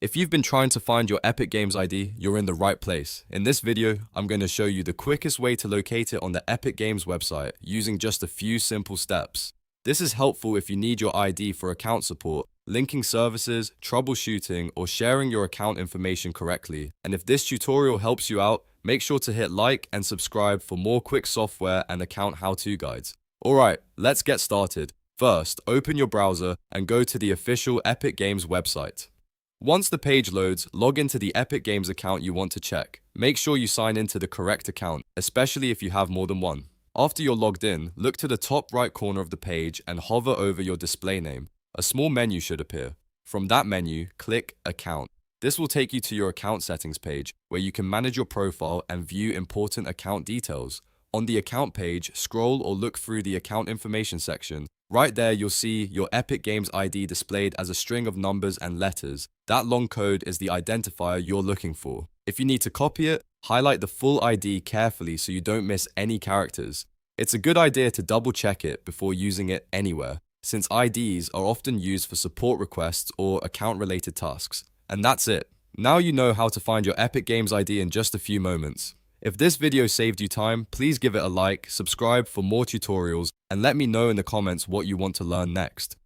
If you've been trying to find your Epic Games ID, you're in the right place. In this video, I'm going to show you the quickest way to locate it on the Epic Games website using just a few simple steps. This is helpful if you need your ID for account support, linking services, troubleshooting, or sharing your account information correctly. And if this tutorial helps you out, make sure to hit like and subscribe for more quick software and account how-to guides. Alright, let's get started. First, open your browser and go to the official Epic Games website. Once the page loads, log into the Epic Games account you want to check. Make sure you sign into the correct account, especially if you have more than one. After you're logged in, look to the top right corner of the page and hover over your display name. A small menu should appear. From that menu, click Account. This will take you to your account settings page, where you can manage your profile and view important account details. On the account page, scroll or look through the account information section. Right there, you'll see your Epic Games ID displayed as a string of numbers and letters. That long code is the identifier you're looking for. If you need to copy it, highlight the full ID carefully so you don't miss any characters. It's a good idea to double check it before using it anywhere, since IDs are often used for support requests or account-related tasks. And that's it. Now you know how to find your Epic Games ID in just a few moments. If this video saved you time, please give it a like, subscribe for more tutorials, and let me know in the comments what you want to learn next.